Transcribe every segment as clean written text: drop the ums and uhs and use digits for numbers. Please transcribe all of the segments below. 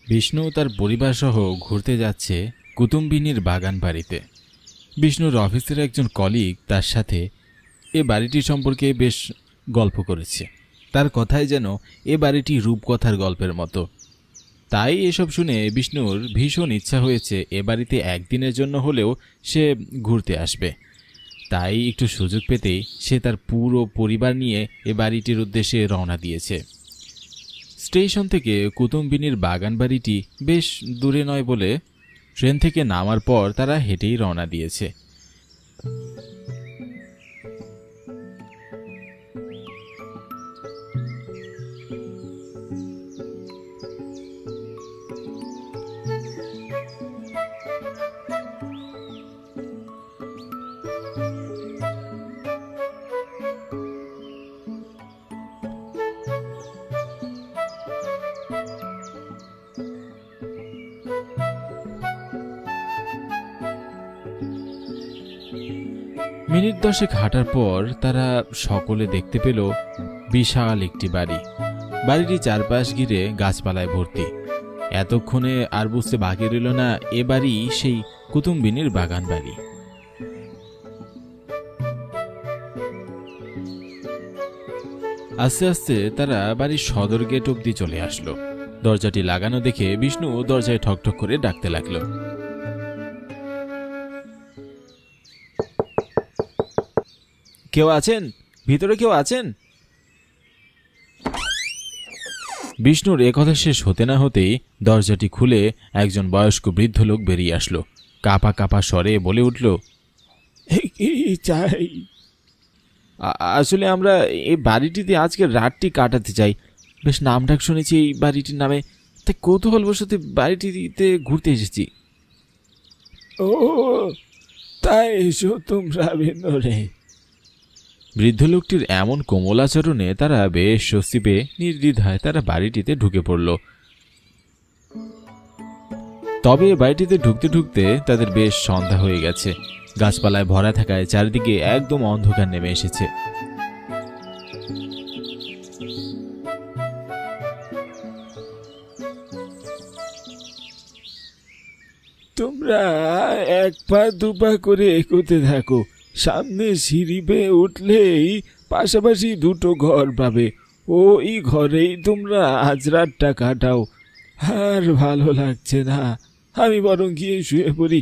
বিষ্ণু তার পরিবার সহ ঘুরতে যাচ্ছে কুতুম্বিনীর বাগান বাড়িতে। বিষ্ণুর অফিসের একজন কলিগ তার সাথে এ বাড়িটি সম্পর্কে বেশ গল্প করেছে। তার কথায় যেন এ বাড়িটি রূপকথার গল্পের মতো। তাই এসব শুনে বিষ্ণুর ভীষণ ইচ্ছা হয়েছে এ বাড়িতে একদিনের জন্য হলেও সে ঘুরতে আসবে। তাই একটু সুযোগ পেতেই সে তার পুরো পরিবার নিয়ে এ বাড়িটির উদ্দেশ্যে রওনা দিয়েছে। স্টেশন থেকে কুতুম্বিনীর বাগান বাড়িটি বেশ দূরে নয় বলে ট্রেন থেকে নামার পর তারা হেঁটেই রওনা দিয়েছে। মিনিট 10 হাঁটার পর তারা সকলে দেখতে পেল বিশাল একটি বাড়ি। বাড়িটি চারপাশ ঘিরে গাছপালায় ভর্তি। এতক্ষণে আর বুঝতে বাকি রইল না এ বাড়ি সেই কুতুম্বিনীর বাগান বাড়ি। আস্তে আস্তে তারা বাড়ির সদর গেট অব্দি চলে আসলো। দরজাটি লাগানো দেখে বিষ্ণু দরজায় ঠকঠক করে ডাকতে লাগলো। কেউ আছেন? ভিতরে কেউ আছেন? বিষ্ণুর একথা শেষ হতে না হতেই দরজাটি খুলে একজন বয়স্ক বৃদ্ধ লোক বেরিয়ে আসলো। কাঁপা কাঁপা স্বরে বলে উঠল, কি চাই? আসলে আমরা এই বাড়িটিতে আজকে রাতটি কাটাতে চাই। বেশ নামডাক শুনেছি এই বাড়িটির নামে, তাই কৌতূহলবশত বাড়িটিতে ঘুরতে এসেছি। ও তাই এসো তোমরা ভিতরে। বৃদ্ধ লোকটির এমন কোমল আচরণে তারা বেশ স্বস্তি পেয়ে নির্দ্বিধায় তারা বাড়িটিতে ঢুকে পড়ল। তবে বাড়িটিতে ঢুকতে ঢুকতে তাদের বেশ সন্ধ্যা হয়ে গেছে। গাছপালায় ভরা থাকায় চারিদিকে একদম অন্ধকার নেমে এসেছে। তোমরা এক পা দুপা করে এগোতে থাকো। সামনে সিঁড়ি বেয়ে উঠলেই পাশাপাশি দুটো ঘর পাবে। ওই ঘরেই তোমরা আজ রাতটা কাটাও। আর ভালো লাগছে না, আমি বরং গিয়ে শুয়ে পড়ি।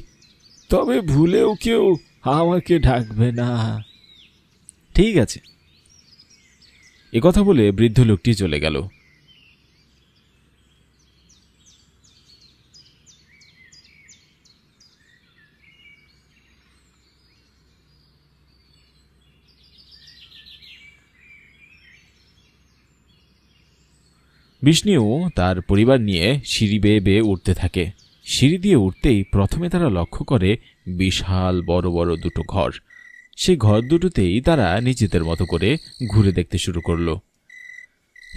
তবে ভুলেও কেউ আমাকে ডাকবে না। ঠিক আছে। একথা বলে বৃদ্ধ লোকটি চলে গেল। বিষ্ণু তার পরিবার নিয়ে সিঁড়ি বেয়ে বেয়ে উঠতে থাকে। সিঁড়ি দিয়ে উঠতেই প্রথমে তারা লক্ষ্য করে বিশাল বড় বড় দুটো ঘর। সেই ঘর দুটোতেই তারা নিজেদের মতো করে ঘুরে দেখতে শুরু করলো।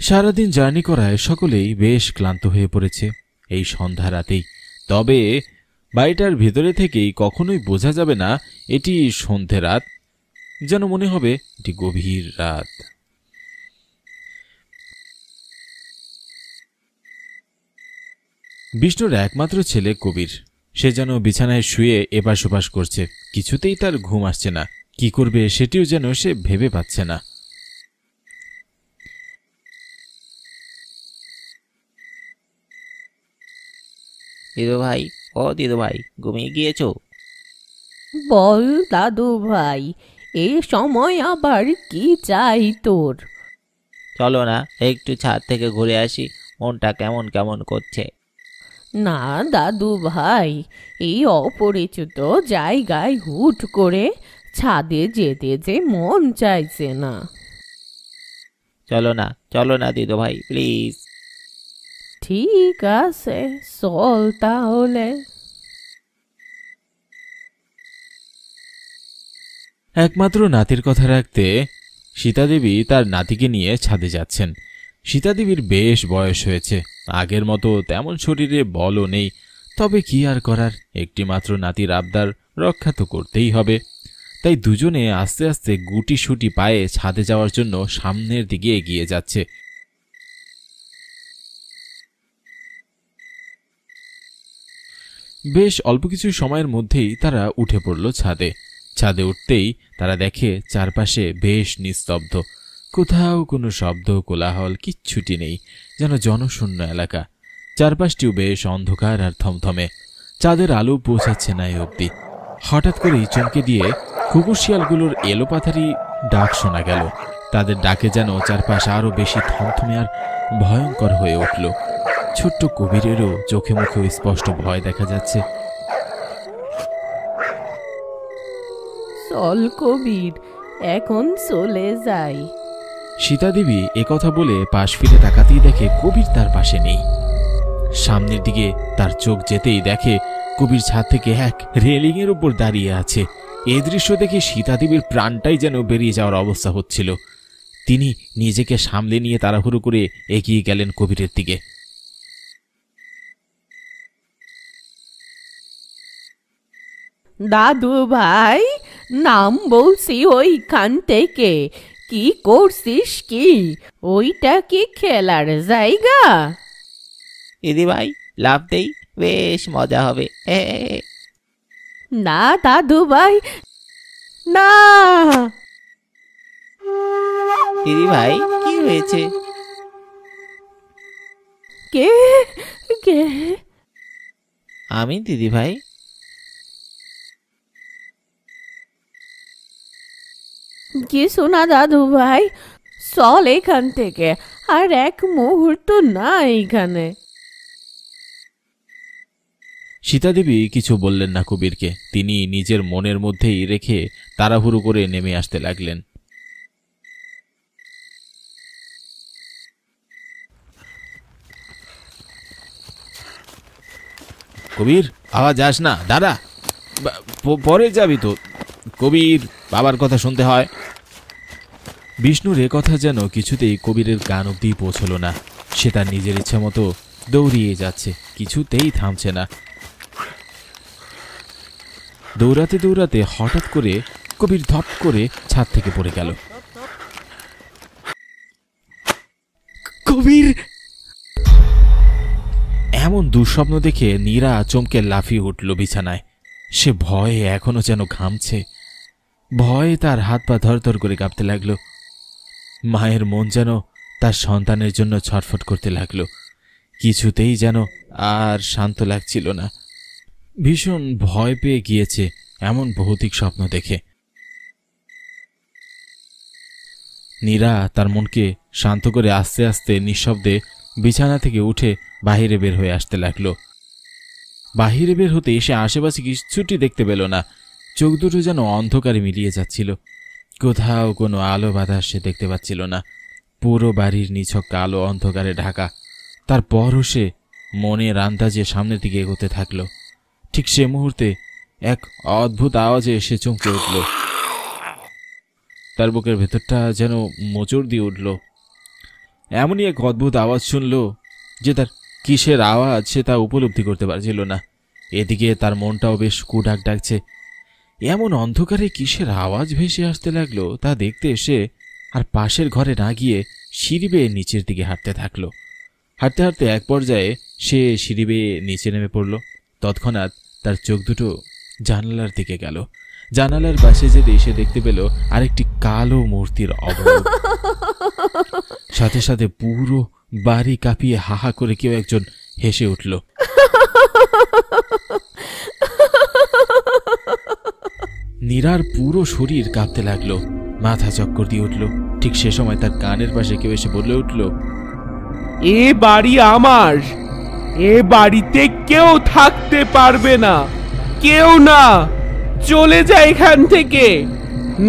সারাদিন জার্নি করায় সকলেই বেশ ক্লান্ত হয়ে পড়েছে এই সন্ধ্যা রাতেই। তবে বাড়িটার ভেতরে থেকেই কখনোই বোঝা যাবে না এটি সন্ধে রাত, যেন মনে হবে এটি গভীর রাত। বিষ্ণুর একমাত্র ছেলে কবির, সে যেন বিছানায় শুয়ে এপাশ ওপাশ করছে। কিছুতেই তার ঘুম আসছে না। কি করবে সেটিও যেন সে ভেবে পাচ্ছে না। দিদু ভাই, ও দিদু ভাই, ঘুমিয়ে গিয়েছো? বল দাদু ভাই, এই সময় আবার কি চাই তোর? চলো না একটু ছাদ থেকে ঘুরে আসি, মনটা কেমন কেমন করছে। না দাদু ভাই, এই অপরিচিত জায়গায় হুট করে ছাদে যেতে যে মন চাইছে না। চলো না দিদু ভাই, প্লিজ। ঠিক আছে, চল তাহলে। একমাত্র নাতির কথা রাখতে সীতাদেবী তার নাতিকে নিয়ে ছাদে যাচ্ছেন। সীতাদেবীর বেশ বয়স হয়েছে, আগের মতো তেমন শরীরে বলও নেই। তবে কি আর করার, একটি মাত্র নাতির আবদার রক্ষা তো করতেই হবে। তাই দুজনে আস্তে আস্তে গুটি সুটি পায়ে ছাদে যাওয়ার জন্য সামনের দিকে এগিয়ে যাচ্ছে। বেশ অল্প কিছু সময়ের মধ্যেই তারা উঠে পড়ল ছাদে। ছাদে উঠতেই তারা দেখে চারপাশে বেশ নিস্তব্ধ, কোথাও কোনো শব্দ কোলাহল কিচ্ছুটি নেই, যেন জনশূন্য এলাকা। চারপাশটিও বেশ অন্ধকার আর থমথমে, চাঁদের আলো পৌঁছাচ্ছে না এ অব্দি। হঠাৎ করেই চমকে দিয়ে কুকুর শিয়ালগুলোর এলোপাথারি ডাক শোনা গেল। তাদের ডাকে যেন চারপাশ আরো বেশি থমথমে আর ভয়ঙ্কর হয়ে উঠল। ছোট্ট কবিরেরও চোখে মুখে স্পষ্ট ভয় দেখা যাচ্ছে। চল কবির, এখন চলে যাই। সীতাদেবী একথা বলে পাশ ফিরে তাকাতেই দেখে কবির তার পাশে নেই। সামনের দিকে তার চোখ যেতেই দেখে কবির ছাদ থেকে এক রেলিং এর উপর দাঁড়িয়ে আছে। এই দৃশ্য দেখে সীতাদেবীর প্রাণটাই যেন বেরিয়ে যাওয়ার অবস্থা হচ্ছিল। তিনি নিজেকে সামলে নিয়ে তাড়াহুড়ো করে এগিয়ে গেলেন কবিরের দিকে। দাদু ভাই, নাম বলছি ওইখান থেকে। কি করছিস কি? ওইটা কি খেলার জায়গা? দিদিভাই লাফ দেই, বেশ মজা হবে। না দাদু ভাই, না। দিদিভাই কি হয়েছে? কে কে? আমি দিদিভাই। কিছু না দাদু ভাই, চল এখান থেকে, আর এক মুহূর্ত না এইখানে। সীতাদেবী কিছু বললেন না কবিরকে। তিনি নিজের মনের মধ্যেই রেখে তাড়াহুড়ো করে নেমে আসতে লাগলেন। কবির, আওয়াজ যাস না, দাঁড়া, পরে যাবি তো। কবির, বাবার কথা শুনতে হয়। বিষ্ণুর এ কথা যেন কিছুতেই কবিরের কান অব্দি পৌঁছল না। সে তার নিজের ইচ্ছা মতো দৌড়িয়ে যাচ্ছে, কিছুতেই থামছে না। দৌড়াতে দৌড়াতে হঠাৎ করে কবির ধপ করে ছাদ থেকে পড়ে গেল। কবির! এমন দুঃস্বপ্ন দেখে নীরা চমকে লাফিয়ে উঠল বিছানায়। সে ভয়ে এখনো যেন ঘামছে। ভয়ে তার হাত পা ধরধর করে কাঁপতে লাগলো। মায়ের মন যেন তার সন্তানের জন্য ছটফট করতে লাগলো। কিছুতেই যেন আর শান্ত লাগছিল না। ভীষণ ভয় পেয়ে গিয়েছে এমন ভৌতিক স্বপ্ন দেখে। নীরা তার মনকে শান্ত করে আস্তে আস্তে নিঃশব্দে বিছানা থেকে উঠে বাহিরে বের হয়ে আসতে লাগলো। বাহিরে বের হতে এসে আশেপাশে কিছুটি দেখতে পেল না। চোখ দুটো যেন অন্ধকারে মিলিয়ে যাচ্ছিল। কোথাও কোনো আলো বাতাস সে দেখতে পাচ্ছিল না। পুরো বাড়ির নিছক কালো অন্ধকারে ঢাকা। তারপরও সে মনের আন্দাজে সামনের দিকে এগোতে থাকলো। ঠিক সে মুহূর্তে এক অদ্ভুত আওয়াজে সে চমকে উঠল। তার বুকের ভেতরটা যেন মোচড় দিয়ে উঠল। এমনই এক অদ্ভুত আওয়াজ শুনল যে তার কিসের আওয়াজ সে তা উপলব্ধি করতে পারছিল না। এদিকে তার মনটাও বেশ কুডাক ডাকছে। এমন অন্ধকারে কিসের আওয়াজ ভেসে আসতে লাগলো তা দেখতে এসে আর পাশের ঘরে না গিয়ে সিঁড়ি বেয়ে নিচের দিকে হাঁটতে থাকলো। হাঁটতে হাঁটতে এক পর্যায়ে সে সিঁড়ি বেয়ে নিচে নেমে পড়ল। তৎক্ষণাৎ তার চোখ দুটো জানালার দিকে গেল। জানালার পাশে যেতে সে দেখতে পেল আরেকটি কালো মূর্তির অবয়ব। সাথে সাথে পুরো বাড়ি কাঁপিয়ে হাহা করে কেউ একজন হেসে উঠল। নীরার পুরো শরীর কাঁপতে লাগলো, মাথা চক্কর দিয়ে উঠল। ঠিক সে সময় তার কানের পাশে কেউ এসে বলে উঠল, এ বাড়ি আমার। এ বাড়িতে কেউ থাকতে পারবে না, কেউ না। চলে যা এখান থেকে,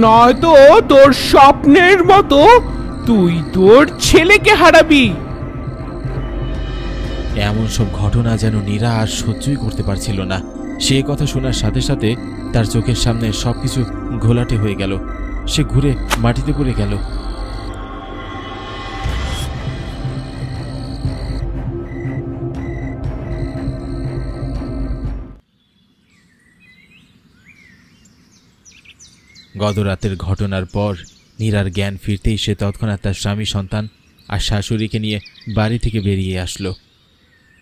নয়তো তোর স্বপ্নের মতো তুই তোর ছেলেকে হারাবি। এমন সব ঘটনা যেন নীরা আর সহ্যই করতে পারছিল না। সে কথা শোনার সাথে সাথে তার চোখের সামনে সবকিছু ঘোলাটে হয়ে গেল। সে ঘুরে মাটিতে পড়ে গেল। গতরাতের ঘটনার পর নীরার জ্ঞান ফিরতেই সে তৎক্ষণাৎ তার স্বামী, সন্তান আর শাশুড়িকে নিয়ে বাড়ি থেকে বেরিয়ে আসলো।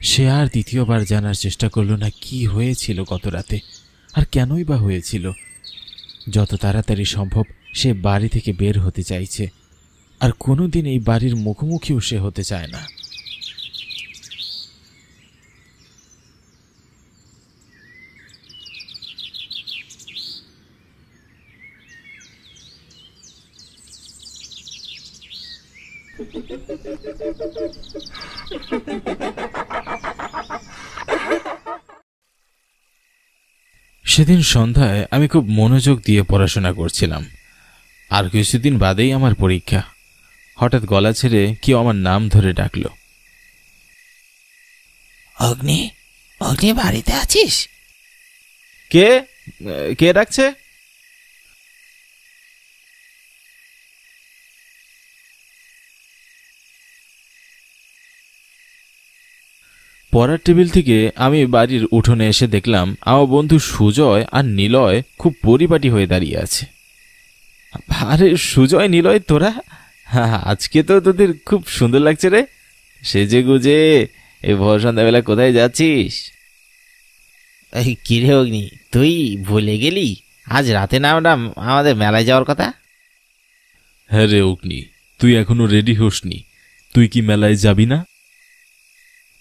সে আর দ্বিতীয়বার জানার চেষ্টা করল না কি হয়েছিল গত রাতে, আর কেনই বা হয়েছিল। যত তাড়াতাড়ি সম্ভব সে বাড়ি থেকে বের হতে চাইছে, আর কোনোদিন এই বাড়ির মুখোমুখিও সে হতে চায় না। সেদিন সন্ধ্যায় আমি খুব মনোযোগ দিয়ে পড়াশোনা করছিলাম। আর কিছুদিন বাদেই আমার পরীক্ষা। হঠাৎ গলা ছেড়ে কেউ আমার নাম ধরে ডাকলো। অগ্নি, অগ্নি বাড়িতে আছিস? কে কে ডাকছে? পড়ার টেবিল থেকে আমি বাড়ির উঠোনে এসে দেখলাম আমার বন্ধু সুজয় আর নিলয় খুব পরিপাটি হয়ে দাঁড়িয়ে আছে। আরে সুজয়, নিলয়, তোরা আজকে তো তোদের খুব সুন্দর লাগছে রে, সেজে গুজে এই ভোর সন্ধ্যাবেলা কোথায় যাচ্ছিস? এই কিরে অগ্নি, তুই ভুলে গেলি আজ রাতে না আমরা আমাদের মেলায় যাওয়ার কথা? হ্যাঁ রে অগ্নি, তুই এখনো রেডি হোসনি? তুই কি মেলায় যাবি না?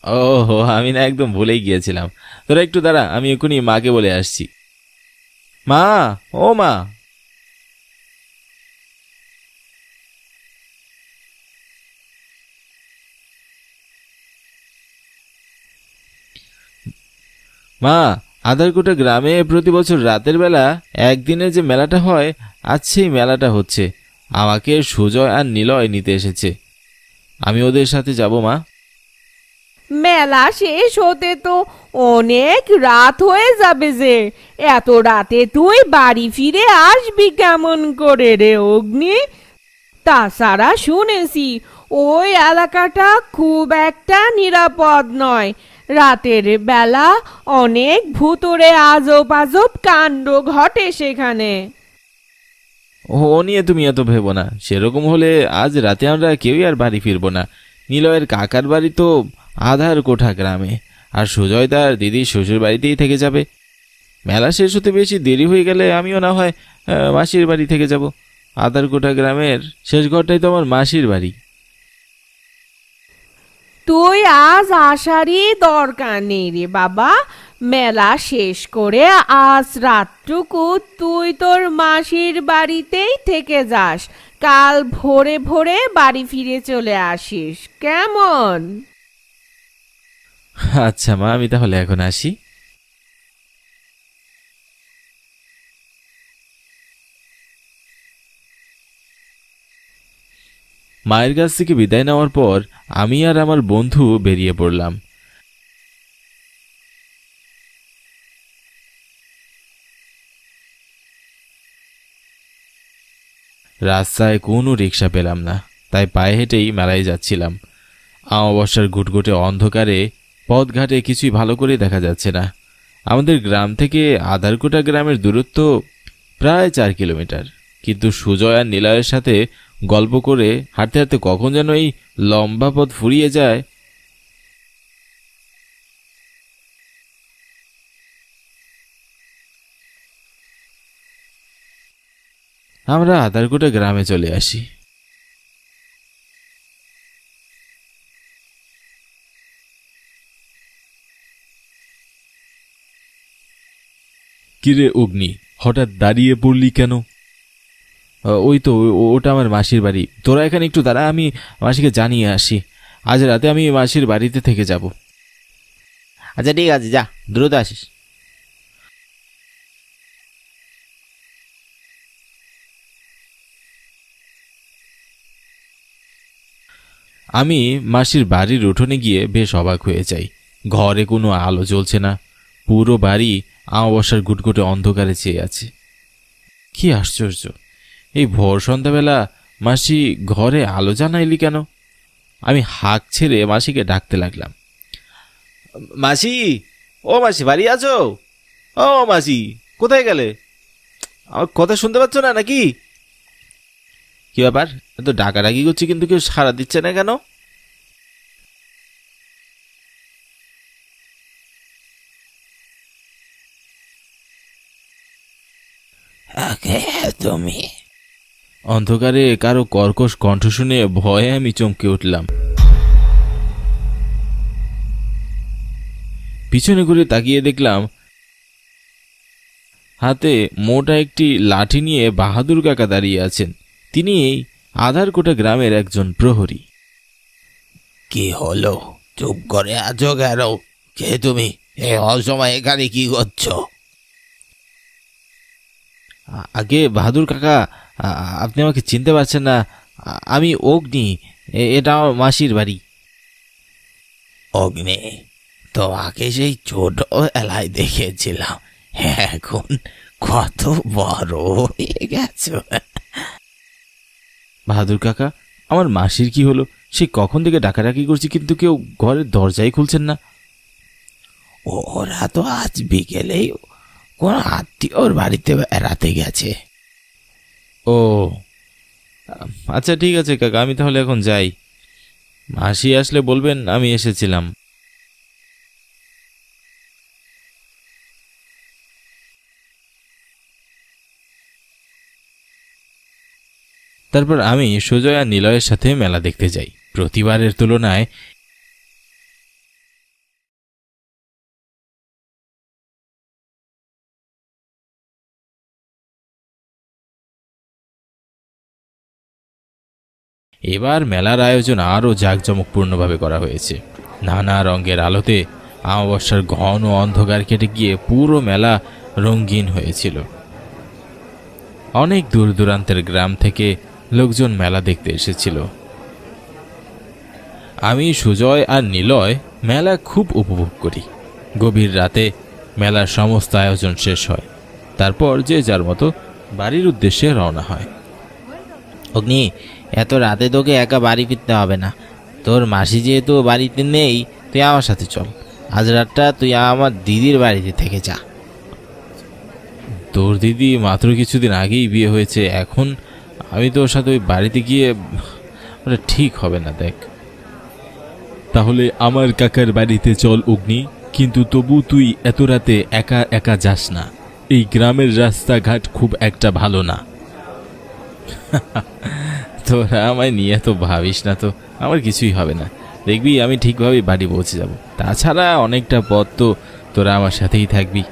ওহো, আমি না একদম ভুলেই গিয়েছিলাম। তোরা একটু দাঁড়া, আমি এক্ষুনি মাকে বলে আসছি। মা, ও মা। মা, আদারকুটা গ্রামে প্রতি বছর রাতের বেলা একদিনে যে মেলাটা হয়, আজ সেই মেলাটা হচ্ছে। আমাকে সুজয় আর নিলয় নিতে এসেছে, আমি ওদের সাথে যাব। মা, মেলা শেষ হতে তো অনেক রাত হয়ে যাবে যে, এত রাতে তুই বাড়ি ফিরে আসবি কেমন করে রে অগ্নি? তাছাড়া শুনেছি ওই এলাকাটা খুব একটা নিরাপদ নয়, রাতের বেলা অনেক ভুতুড়ে আজব আজব কাণ্ড ঘটে সেখানে। ও নিয়ে তুমি এত ভেবো না। সেরকম হলে আজ রাতে আমরা কেউই আর বাড়ি ফিরবো না। নিলয়ের কাকার বাড়ি তো আধারকোঠা গ্রামে, আর সুজয় তার দিদির শ্বশুর বাড়িতেই থেকে যাবে। মেলা শেষ হতে বেশি দেরি হয়ে গেলে আমিও না হয় মাসির বাড়ি থেকে যাব। আধারকোঠা গ্রামের শেষ ঘরটাই তো আমার মাসির বাড়ি। তুই আজ আসারই দরকার নেই রে বাবা, মেলা শেষ করে আজ রাতটুকু তুই তোর মাসির বাড়িতেই থেকে যাস, কাল ভোরে ভোরে বাড়ি ফিরে চলে আসিস, কেমন? আচ্ছা মা, আমি তাহলে এখন আসি। মায়ের কাছ থেকে বিদায় নেওয়ার পর আমি আর আমার বন্ধু বেরিয়ে পড়লাম। রাস্তায় কোনো রিক্সা পেলাম না, তাই পায়ে হেঁটেই মেলায় যাচ্ছিলাম। অমাবস্যার ঘুটঘুটে অন্ধকারে পথঘাটে কিছুই ভালো করে দেখা যাচ্ছে না। আমাদের গ্রাম থেকে আধারকোটা গ্রামের দূরত্ব প্রায় 4 কিলোমিটার, কিন্তু সুজয় আর নিলয়ের সাথে গল্প করে হাঁটতে হাঁটতে কখন যেন এই লম্বা পথ ফুরিয়ে যায়। আমরা আধারকোটা গ্রামে চলে আসি। কিরে অগ্নি, হঠাৎ দাঁড়িয়ে পড়লি কেন? ওই তো ওটা আমার মাসির বাড়ি। তোরা এখানে একটু দাঁড়া, আমি মাসিকে জানিয়ে আসি। আজ রাতে আমি মাসির বাড়িতে থেকে যাব। আচ্ছা ঠিক আছে, যা, দ্রুত আসিস। আমি মাসির বাড়ির উঠোনে গিয়ে বেশ অবাক হয়ে যাই। ঘরে কোনো আলো জ্বলছে না, পুরো বাড়ি অমাবস্যার গুটগুটে অন্ধকারে চেয়ে আছে। কি আশ্চর্য, এই ভোর সন্ধ্যাবেলা মাসি ঘরে আলো জ্বালাইলি কেন? আমি হাঁক ছেড়ে মাসিকে ডাকতে লাগলাম। মাসি, ও মাসি, বাড়ি আছো? ও মাসি, কোথায় গেলে? আমার কথা শুনতে পাচ্ছ না নাকি? কি ব্যাপার, এত ডাকাডাকি করছি কিন্তু কেউ সাড়া দিচ্ছে না কেন? তুমি? অন্ধকারে কারো কর্কশ কণ্ঠ শুনে ভয়ে আমি চমকে উঠলাম। পিছনে ঘুরে তাকিয়ে দেখলাম হাতে মোটা একটি লাঠি নিয়ে বাহাদুর কাকা দাঁড়িয়ে আছেন। তিনি আধারকোটা গ্রামের একজন প্রহরী। কি হলো, চুপ করে আছো কেন? কে তুমি? এই অসময় এখানে কি করছো? আগে বাহাদুর কাকা, আপনি আমাকে চিনতে পারছেন না? আমি অগ্নি, এটা আমার মাসির বাড়ি। অগ্নি? তোমাকে সেই ছোটবেলায় দেখেছিলাম, এখন কত বড় হয়ে গেছো। বাহাদুর কাকা, আমার মাসির কি হলো? সে কখন থেকে ডাকাডাকি করছি, কিন্তু কেউ ঘরের দরজাই খুলছেন না। ওরা তো আজ বিকেলেই কোন আত্মীয়র বাড়িতে বেড়াতে গেছে। ও আচ্ছা, ঠিক আছে কাকা, আমি তাহলে এখন যাই। মাসি আসলে বলবেন আমি এসেছিলাম। তারপর আমি সুজয় আর নিলয়ের সাথে মেলা দেখতে যাই। প্রতিবারের তুলনায় এবার মেলার আয়োজন আরও জাঁকজমকপূর্ণভাবে করা হয়েছে। নানা রঙের আলোতে অমাবস্যার ঘন অন্ধকার কেটে গিয়ে পুরো মেলা রঙিন হয়েছিল। অনেক দূর দূরান্তের গ্রাম থেকে লোকজন মেলা দেখতে এসেছিল। আমি, সুজয় আর নিলয় মেলা খুব উপভোগ করি। গভীর রাতে মেলার সমস্ত আয়োজন শেষ হয়। তারপর যে যার মতো বাড়ির উদ্দেশ্যে রওনা হয়। অগ্নি, এত রাতে তোকে একা বাড়ি ফিরতে হবে না। তোর মাসি যেহেতু বাড়িতে নেই, তুই আমার সাথে চল। আজ রাতটা তুই আমার দিদির বাড়িতে থেকে যা। তোর দিদি মাত্র কিছুদিন আগেই বিয়ে হয়েছে, এখন আমি তোর সাথে ওই বাড়িতে গিয়ে ওটা ঠিক হবে না। দেখ, তাহলে আমার কাকার বাড়িতে চল অগ্নি, কিন্তু তবু তুই এত রাতে একা একা যাস না। এই গ্রামের রাস্তাঘাট খুব একটা ভালো না। তোরা আমায় নিয়ে তো ভাবিস না তো, আমার কিছুই হবে না। দেখবি আমি ঠিকভাবে বাড়ি পৌঁছে যাব। তাছাড়া অনেকটা পথ তো, তোরা আমার সাথেই থাকবি।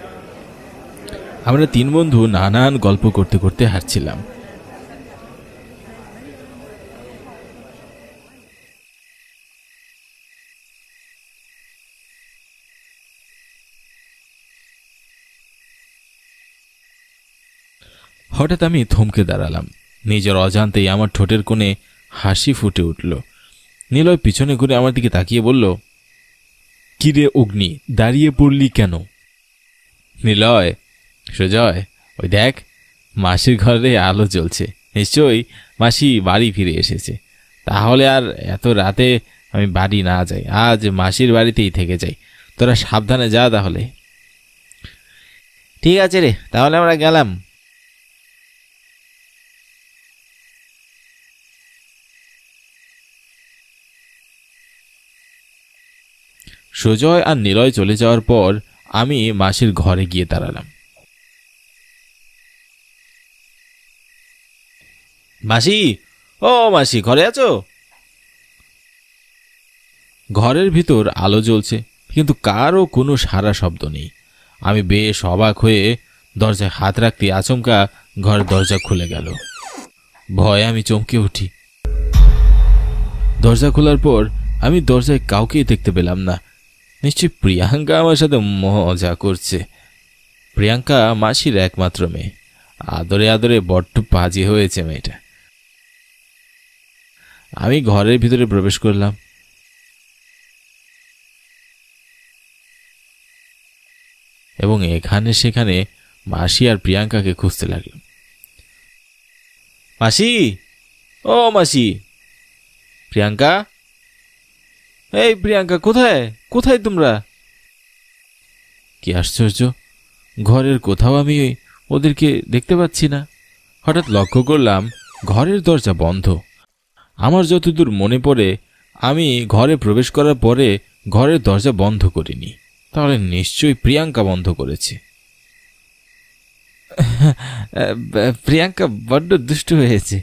আমরা তিন বন্ধু নানান গল্প করতে করতে হাঁটছিলাম। হঠাৎ আমি থমকে দাঁড়ালাম। নিজের অজান্তেই আমার ঠোঁটের কোণে হাসি ফুটে উঠল। নিলয় পিছনে ঘুরে আমার দিকে তাকিয়ে বলল, কিরে অগ্নি, দাঁড়িয়ে পড়লি কেন? নিলয়, সুজয়, ওই দেখ, মাসির ঘরে আলো জ্বলছে। নিশ্চয়ই মাসি বাড়ি ফিরে এসেছে। তাহলে আর এত রাতে আমি বাড়ি না যাই, আজ মাসির বাড়িতেই থেকে যাই। তোরা সাবধানে যা তাহলে। ঠিক আছে রে, তাহলে আমরা গেলাম। সুজয় আর নিলয় চলে যাওয়ার পর আমি মাসির ঘরে গিয়ে দাঁড়ালাম। মাসি, ও মাসি, ঘরে আছো? ঘরের ভিতর আলো জ্বলছে, কিন্তু কারও কোনো সাড়া শব্দ নেই। আমি বেশ অবাক হয়ে দরজায় হাত রাখতে আচমকা ঘরের দরজা খুলে গেল। ভয়ে আমি চমকে উঠি। দরজা খোলার পর আমি দরজায় কাউকেই দেখতে পেলাম না। নিশ্চয়ই প্রিয়াঙ্কা আমার সাথে মজা করছে। প্রিয়াঙ্কা মাসির একমাত্র মেয়ে। আদরে আদরে বড্ড পাজি হয়েছে মেয়েটা। আমি ঘরের ভিতরে প্রবেশ করলাম। এবং এখানে সেখানে মাসি আর প্রিয়াঙ্কাকে খুঁজতে লাগলাম। মাসি, ও মাসি, প্রিয়াঙ্কা, এই প্রিয়াঙ্কা, কোথায় কোথায় তোমরা? কি আশ্চর্য, ঘরের কোথাও আমি ওদেরকে দেখতে পাচ্ছি না। হঠাৎ লক্ষ্য করলাম ঘরের দরজা বন্ধ। আমার যতদূর মনে পড়ে, আমি ঘরে প্রবেশ করার পরে ঘরের দরজা বন্ধ করিনি। তাহলে নিশ্চয়ই প্রিয়াঙ্কা বন্ধ করেছে। প্রিয়াঙ্কা বড্ড দুষ্ট হয়েছে।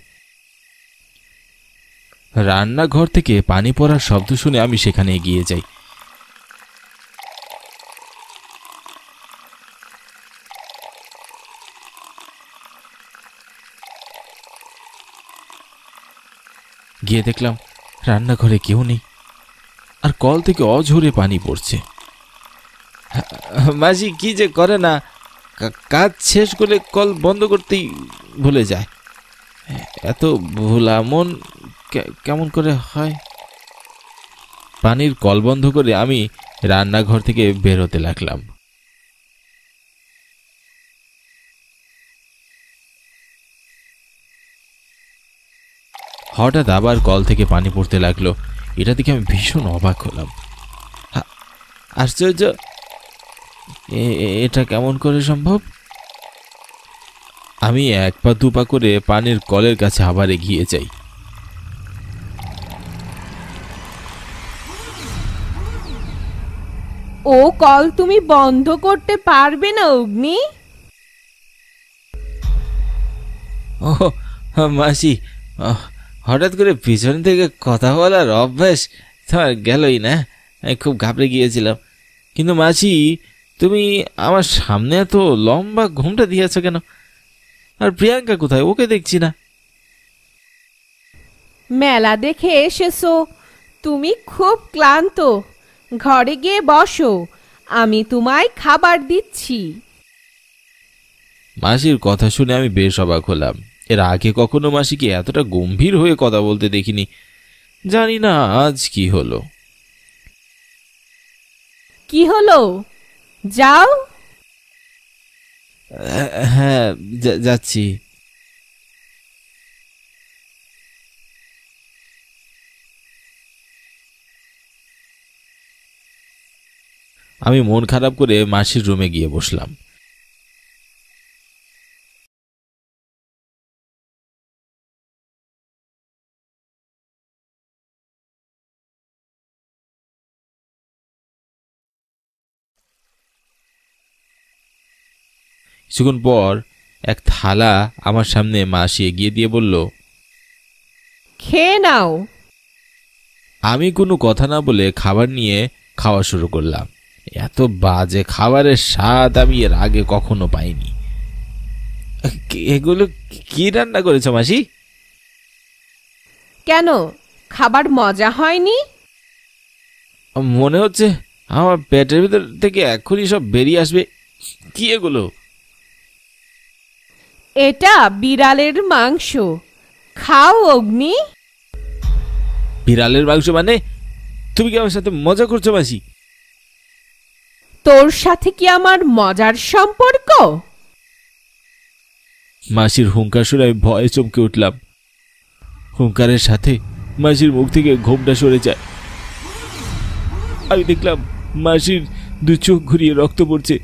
রান্নাঘর থেকে পানি পড়ার শব্দ শুনে আমি সেখানে এগিয়ে যাই। গিয়ে দেখলাম রান্নাঘরে কেউ নেই, আর কল থেকে অঝরে পানি পড়ছে। মাঝি কি যে করে না, কাজ শেষ করে কল বন্ধ করতেই ভুলে যায়। এত ভোলা মন কেমন করে হয়? পানির কল বন্ধ করে আমি রান্নাঘর থেকে বের হতে লাগলাম। হঠাৎ আবার কল থেকে পানি পড়তে লাগলো। এটা দেখে আমি ভীষণ অবাক হলাম। আশ্চর্য, এটা কেমন করে সম্ভব? আমি এক পা দু পা করে পানির কলের কাছে আবার এগিয়ে যাই। ও কল তুমি বন্ধ করতে পারবে না অগ্নি? ও মাসি, হঠাৎ করে পিছন থেকে কথা বলার অভ্যাস তোমার গেলই না। আমি খুব ঘাবড়ে গিয়েছিলাম। কিন্তু মাসি, তুমি আমার সামনে এত লম্বা ঘুমটা দিয়েছ কেন? আর প্রিয়াঙ্কা কোথায়? ওকে দেখছি না। মেলা দেখে এসেছো, তুমি খুব ক্লান্ত, ঘরে গিয়ে বসো, আমি তোমায় খাবার দিচ্ছি। মাসির কথা শুনে আমি বেশ অবাক হলাম। এর আগে কখনো মাসিকে এতটা গম্ভীর হয়ে কথা বলতে দেখিনি। জানি না আজ কি হলো। কি হলো? যাও। হ্যাঁ, যাচ্ছি। আমি মন খারাপ করে মাসির রুমে গিয়ে বসলাম। কিছুক্ষণ পর এক থালা আমার সামনে মাসি এগিয়ে দিয়ে বলল, খেয়ে নাও। আমি কোনো কথা না বলে খাবার নিয়ে খাওয়া শুরু করলাম। এত বাজে খাবারের স্বাদ আমি এর আগে কখনো পাইনি। এগুলো কি রান্না করেছ মাসি? কেন, খাবার মজা হয়নি? মনে হচ্ছে আমার পেটের ভিতর থেকে এখনই সব বেরিয়ে আসবে। কি এগুলো? এটা বিড়ালের মাংস, খাও অগ্নি। বিড়ালের মাংস মানে? তুমি কি আমার সাথে মজা করছো মাসি? তোর সাথে কি আমার মজার সম্পর্ক? মাসির হুঙ্কার শুনে আমি ভয়ে চমকে উঠলাম। হুঙ্কারের সাথে মাসির মুখ থেকে ঘোমটা সরে যায়। আমি দেখলাম মাসির দু চোখ ঘুরিয়ে রক্ত পড়ছে,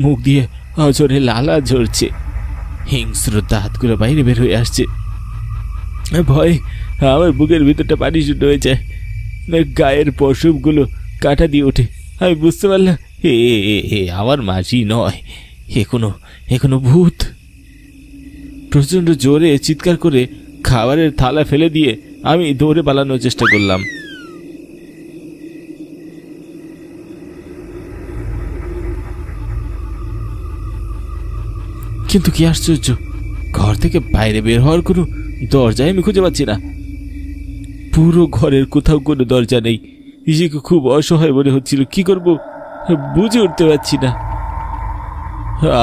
মুখ দিয়ে অজরে লালা ঝরছে, হিংস্র দাঁতগুলো বাইরে বের হয়ে আসছে। ভয়ে আমার বুকের ভিতরটা পানি শুরু হয়ে যায়, গায়ের পশমগুলো কাটা দিয়ে ওঠে। আমি বুঝতে পারলাম আমার মাসি নয়, এ কোনো ভূত। প্রচন্ড জোরে চিৎকার করে খাবারের থালা ফেলে দিয়ে আমি দৌড়ে পালানোর চেষ্টা করলাম। কিন্তু কি আশ্চর্য, ঘর থেকে বাইরে বের হওয়ার কোনো দরজায় আমি খুঁজে পাচ্ছি না। পুরো ঘরের কোথাও কোনো দরজা নেই। নিজেকে খুব অসহায় মনে হচ্ছিল। কি করব বুঝে উঠতে পারছি না।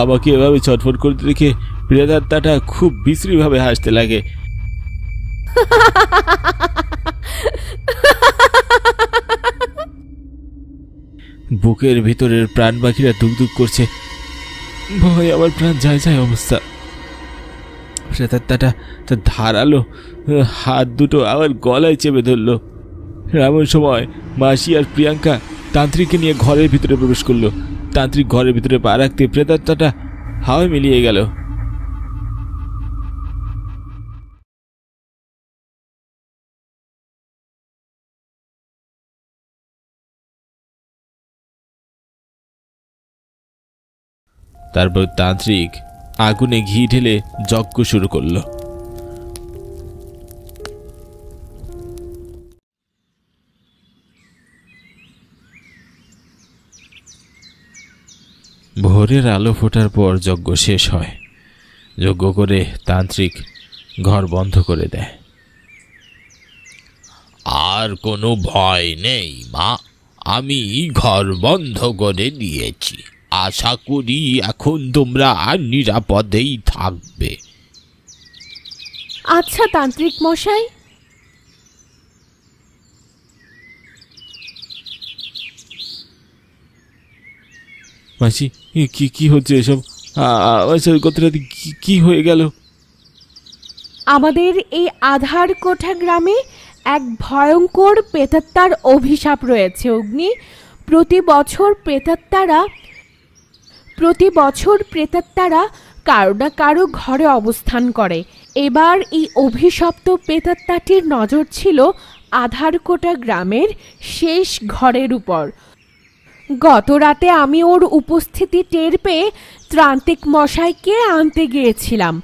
আমাকে এভাবে ছটফট করতে দেখে প্রেতাত্মাটা খুব বিশ্রীভাবে হাসতে লাগে। বুকের ভিতরের প্রাণ পাখিরা দুকদুক করছে। ভয় আমার প্রাণ যায় যায় অবস্থা। প্রেতাত্মাটা তার ধারালো হাত দুটো আমার গলায় চেপে ধরল। এমন সময় মাসি আর প্রিয়াঙ্কা তান্ত্রিককে নিয়ে ঘরের ভিতরে প্রবেশ করলো। তান্ত্রিক ঘরের ভিতরে পা রাখতে প্রেতাত্মাটা হাওয়ায় মিলিয়ে গেল। তারপর তান্ত্রিক আগুনে ঘি ঢেলে যজ্ঞ শুরু করল। ভোরের আলো ফোটার পর যজ্ঞ শেষ হয়। যজ্ঞ করে তান্ত্রিক ঘর বন্ধ করে দেয়। আর কোনো ভয় নেই মা, আমি ঘর বন্ধ করে দিয়েছি। আশা করি এখন তোমরা নিরাপদেই থাকবে। আচ্ছা তান্ত্রিক মশাই। মাসি, কি কি হচ্ছে এসব? গত রাতে কি হয়ে গেল? আমাদের এই আধার কোঠা গ্রামে এক ভয়ঙ্কর প্রেতাত্মার অভিশাপ রয়েছে অগ্নি। প্রতি বছর প্রেতাত্মারা কারো না কারো ঘরে অবস্থান করে। এবার এই অভিশপ্ত প্রেতাত্মাটির নজর ছিল আধারকোটা গ্রামের শেষ ঘরের উপর। গত রাতে আমি ওর উপস্থিতি টের পেয়ে ত্রান্তিক মশাইকে আনতে গিয়েছিলাম।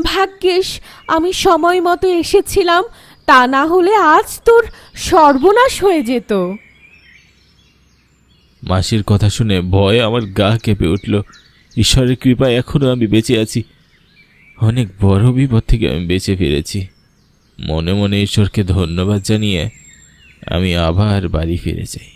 ভাগ্যিস আমি সময় মতো এসেছিলাম, তা না হলে আজ তোর সর্বনাশ হয়ে যেত। মাসির কথা শুনে ভয়ে আমার গা কেঁপে উঠল। ঈশ্বরের কৃপায় এখনো আমি বেঁচে আছি। অনেক বড় বিপদ থেকে আমি বেঁচে ফিরেছি। মনে মনে ঈশ্বরকে ধন্যবাদ জানিয়ে আমি আবার বাড়ি ফিরে যাই।